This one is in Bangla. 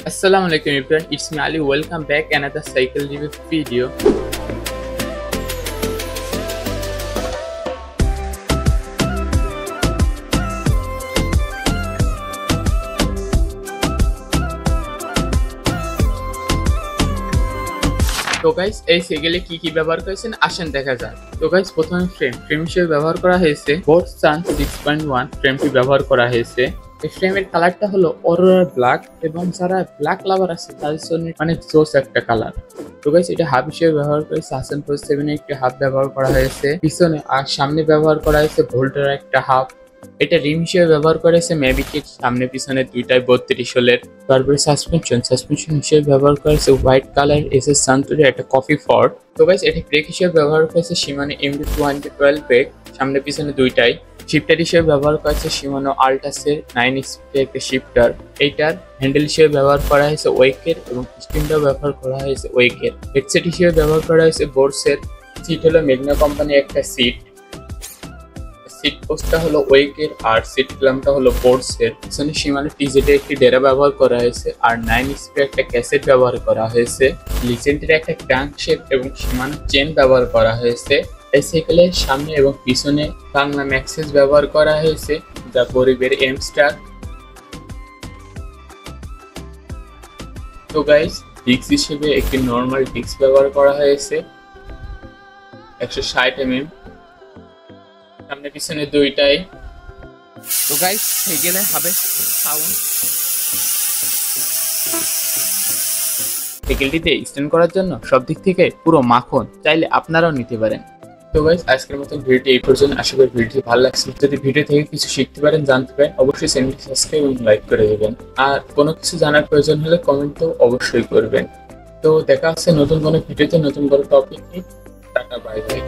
Assalamu alaikum everyone, it's me Ali. Welcome back another cycle review video. তো গাইস এই সাইকেলে কি ব্যবহার করেছেন আসেন দেখা যাক। তো গাইস প্রথমে ফ্রেম হিসেবে ব্যবহার করা হয়েছে বোর্ড সান 6.1 ফ্রেমটি ব্যবহার করা হয়েছে। এই ফ্রেমের কালারটা হলো অরোরা ব্ল্যাক এবং যারা ব্ল্যাক লাভার আছে তাদের জন্য অনেক জোস একটা কালার। তো গাইস এটা হাব হিসেবে ব্যবহার করেছে হাসান প্রো 7 এর একটি হাব ব্যবহার করা হয়েছে, পিছনে আর সামনে ব্যবহার করা হয়েছে ভোল্টের একটা হাব। এটা রিম হিসেবে ব্যবহার করেছে ম্যাভিকের সামনে পিছনে দুইটাই 32 হোলের। তারপরে সাসপেনশন হিসেবে ব্যবহার করেছে হোয়াইট কালার এসএস সান্তোরি একটা কফি ফর্ড। তো গাইস এটা ব্রেক হিসেবে ব্যবহার করেছে শিমানো MD212 ব্রেক সামনে পিছনে দুইটাই। শিফটার হিসেবে ব্যবহার করেছে শিমানো আল্টাসের 9 স্পিডের একটা শিফটার। এইটার হ্যান্ডেল হিসেবে ব্যবহার করা হয়েছে ওয়েকের এবং স্টিমটাও ব্যবহার করা হয়েছে ওয়েকের। হেডসেট হিসেবে ব্যবহার করা হয়েছে বোর্ডসের। সিট হলো মেগনা কোম্পানির একটা সিট পোস্টটা হলো ওয়েকের আর সিট ক্লামটা হলো বোর্ডসের। পিছনে শিমানো টিজেড এর একটি ডেরা ব্যবহার করা হয়েছে আর 9 স্পিড একটা ক্যাসেট ব্যবহার করা হয়েছে। লিজেন্ডের একটা ক্র্যাঙ্ক শেপ এবং শিমানো চেন ব্যবহার করা হয়েছে। এই সাইকেলের সামনে এবং পিছনে বাংলা ম্যাক্সেস ব্যবহার করা হয়েছে যা গরিবের এমস্টার। তো গাইস ডিস্ক হিসেবে একটি নর্মাল ডিস্ক ব্যবহার করা হয়েছে 160 mm সামনে পিছনে দুইটাই। তো গাইস সাইকেলে হবে সাউন্ড। সাইকেলটিতে স্ট্যান্ড করার জন্য সব দিক থেকে পুরো মাখন, চাইলে আপনারাও নিতে পারেন। তো গাইস আজকের মতো ভিডিওটি এই পর্যন্ত। আশা করি ভিডিওটি ভালো লাগছে। যদি ভিডিও থেকে কিছু শিখতে পারেন জানতে পারেন অবশ্যই চ্যানেলটি সাবস্ক্রাইব এবং লাইক করে দেবেন। আর কোনো কিছু জানার প্রয়োজন হলে কমেন্ট তো অবশ্যই করবেন। তো দেখা হচ্ছে নতুন কোনো ভিডিওতে নতুন কোনো টপিক নিয়ে। Tata bye bye.